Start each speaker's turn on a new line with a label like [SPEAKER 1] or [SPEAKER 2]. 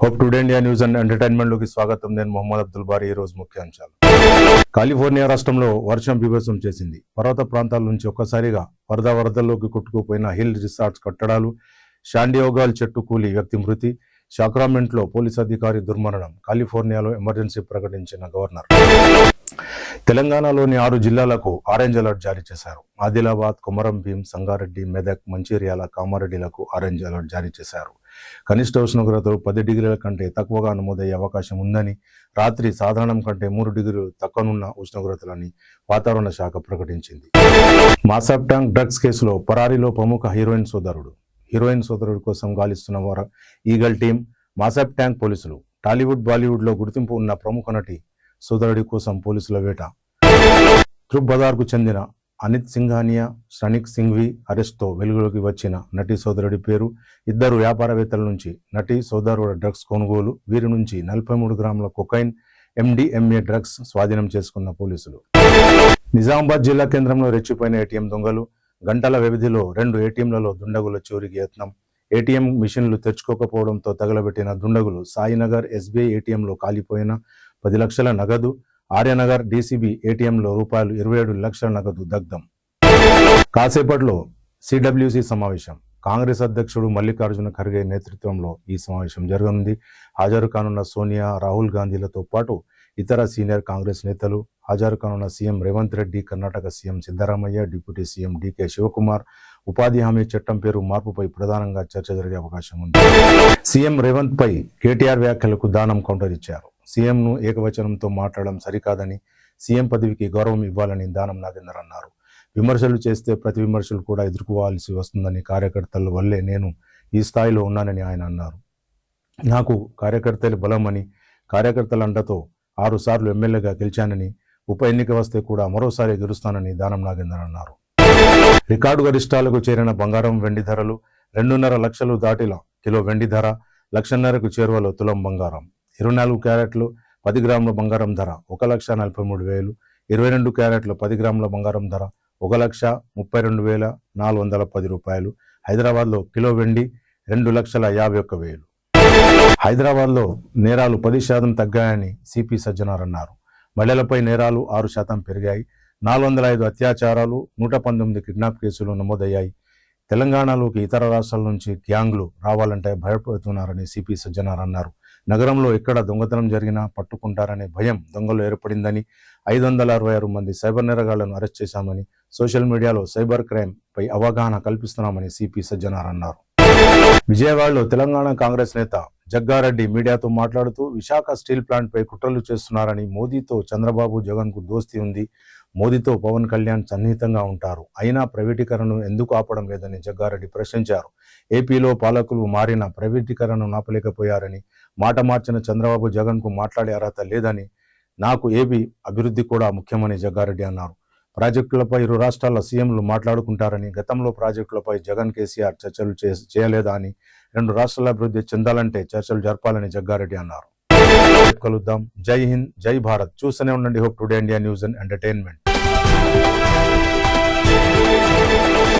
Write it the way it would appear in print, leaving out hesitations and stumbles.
[SPEAKER 1] Hope today India news and entertainment లోకి స్వాగతం. నేను మొహమ్మద్ అబ్దుల్ బారీ. ఈ రోజు ముఖ్యాంశాలు. కాలిఫోర్నియా రాష్ట్రంలో వర్షం బీభత్సం చేసింది. పర్వత ప్రాంతాల నుంచి ఒక్కసారిగా వరదల్లోకి కొట్టుకుపోయిన హిల్ రిసార్ట్స్ కట్టడాలు, శాండియోగాల్ చెట్టు కూలి వ్యక్తి మృతి, సాక్రామెంట్లో పోలీసు అధికారి దుర్మరణం. కాలిఫోర్నియాలో ఎమర్జెన్సీ ప్రకటించిన గవర్నర్. తెలంగాణలోని 6 జిల్లాలకు ఆరెంజ్ అలర్ట్ జారీ చేశారు. ఆదిలాబాద్, కొమరం భీం, సంగారెడ్డి, మెదక్, మంచిర్యాల, కామారెడ్డిలకు ఆరెంజ్ అలర్ట్ జారీ చేశారు. కనిష్ట ఉష్ణోగ్రతలు 10 డిగ్రీల కంటే తక్కువగా నమోదయ్యే అవకాశం ఉందని, రాత్రి సాధారణం కంటే 3 డిగ్రీలు తక్కువనున్న ఉష్ణోగ్రతలని వాతావరణ శాఖ ప్రకటించింది. మాసాబ్ ట్యాంక్ డ్రగ్స్ కేసులో పరారీలో ప్రముఖ హీరోయిన్ సోదరుడి కోసం గాలిస్తున్న వారు ఈగల్ టీం, మాసాబ్ ట్యాంక్ పోలీసులు. టాలీవుడ్, బాలీవుడ్ లో గుర్తింపు ఉన్న ప్రముఖ నటి సోదరుడి కోసం పోలీసుల వేట. ధ్రువ్ బజార్కు చెందిన అనిత్ సింఘానియా, శ్రనిక్ సింఘ్వి అరెస్ట్తో వెలుగులోకి వచ్చిన నటి సోదరుడి పేరు. 2 వ్యాపారవేత్తల నుంచి నటి సోదరుడు డ్రగ్స్ కొనుగోలు. వీరి నుంచి 43 గ్రాముల కొకైన్, MDMA డ్రగ్స్ స్వాధీనం చేసుకున్న పోలీసులు. నిజామాబాద్ జిల్లా కేంద్రంలో రెచ్చిపోయిన ఏటీఎం దొంగలు. గంటల వ్యవధిలో 2 ఏటీఎంలలో దుండగుల చోరీకి యత్నం. ఏటీఎం మిషన్లు తెరుచుకోకపోవడంతో తగలబెట్టిన దుండగులు సాయినగర్ SBI ఏటీఎంలో కాలిపోయిన 10 లక్షల నగదు, ఆర్యనగర్ DCB ఏటీఎంలో ₹27 లక్షల నగదు దగ్ధం. కాసేపట్లో CWC సమావేశం. కాంగ్రెస్ అధ్యక్షుడు మల్లికార్జున ఖర్గే నేతృత్వంలో ఈ సమావేశం జరగనుంది. హాజరు కానున్న సోనియా, రాహుల్ గాంధీలతో పాటు ఇతర సీనియర్ కాంగ్రెస్ నేతలు. హాజరు కానున్న CM Revanth Reddy, Karnataka CM Siddaramaiah, deputy CM DK Shivakumar. ఉపాధి హామీ చట్టం పేరు మార్పుపై ప్రధానంగా చర్చ జరిగే అవకాశం ఉంది. సీఎం రేవంత్ పై KTR వ్యాఖ్యలకు దానం కౌంటర్ ఇచ్చారు. సీఎంను ఏకవచనంతో మాట్లాడడం సరికాదని, సీఎం పదవికి గౌరవం ఇవ్వాలని దానం నాగేందర్ అన్నారు. విమర్శలు చేస్తే ప్రతి విమర్శలు కూడా ఎదుర్కోవాల్సి వస్తుందని, కార్యకర్తల వల్లే నేను ఈ స్థాయిలో ఉన్నానని ఆయన అన్నారు. నాకు కార్యకర్తల బలమని, కార్యకర్తల అండతో 6 సార్లు ఎమ్మెల్యేగా గెలిచానని, ఉప ఎన్నిక వస్తే కూడా మరోసారి గెలుస్తానని దానం నాగేందర్ అన్నారు. రికార్డు గరిష్టాలకు చేరిన బంగారం, వెండి ధరలు. 2.5 లక్షలు దాటిన కిలో వెండి ధర, 1,50,000కు చేరువలో తులం బంగారం. 24 క్యారెట్లు 10 గ్రాముల బంగారం ధర 1,43,000. 22 క్యారెట్లు 10 గ్రాముల బంగారం ధర 1,32,410 రూపాయలు. హైదరాబాద్లో కిలో వెండి 2,51,000. హైదరాబాద్లో నేరాలు 10% తగ్గాయని CP సజ్జనార్ అన్నారు. మహిళలపై నేరాలు 6% పెరిగాయి. 405 అత్యాచారాలు, 119 కిడ్నాప్ కేసులు నమోదయ్యాయి. తెలంగాణలోకి ఇతర రాష్ట్రాల నుంచి గ్యాంగ్లు రావాలంటే భయపడుతున్నారని CP సజ్జనార్ అన్నారు. నగరంలో ఎక్కడ దొంగతనం జరిగినా పట్టుకుంటారనే భయం దొంగలు ఏర్పడిందని, 566 మంది సైబర్ నేరగాళ్లను అరెస్ట్ చేశామని, సోషల్ మీడియాలో సైబర్ క్రైమ్ పై అవగాహన కల్పిస్తున్నామని CP సజ్జనార్ అన్నారు. విజయవాడలో తెలంగాణ కాంగ్రెస్ నేత జగ్గారెడ్డి మీడియాతో మాట్లాడుతూ, విశాఖ స్టీల్ ప్లాంట్ పై కుట్రలు చేస్తున్నారని, మోదీతో చంద్రబాబు, జగన్కు దోస్తీ ఉంది, మోదీతో పవన్ కళ్యాణ్ సన్నిహితంగా ఉంటారు, అయినా ప్రైవేటీకరణను ఎందుకు ఆపడం లేదని జగ్గారెడ్డి ప్రశ్నించారు. ఏపీలో పాలకులు మారిన ప్రైవేటీకరణను ఆపలేకపోయారని, మాట మార్చిన చంద్రబాబు, జగన్కు మాట్లాడే అర్హత లేదని, నాకు ఏపీ అభివృద్ధి కూడా ముఖ్యమని జగ్గారెడ్డి అన్నారు. ప్రాజెక్టులపై 2 రాష్ట్రాల సీఎంలు మాట్లాడుకుంటారని, గతంలో ప్రాజెక్టులపై జగన్, కేసీఆర్ చర్చలు చేయలేదా అని, 2 రాష్ట్రాల అభివృద్ధి చెందాలంటే చర్చలు జరపాలని జగ్గారెడ్డి అన్నారు. కలుద్దాం. జై హింద్, జై భారత్. చూస్తూనే ఉండండి hope today India news and entertainment.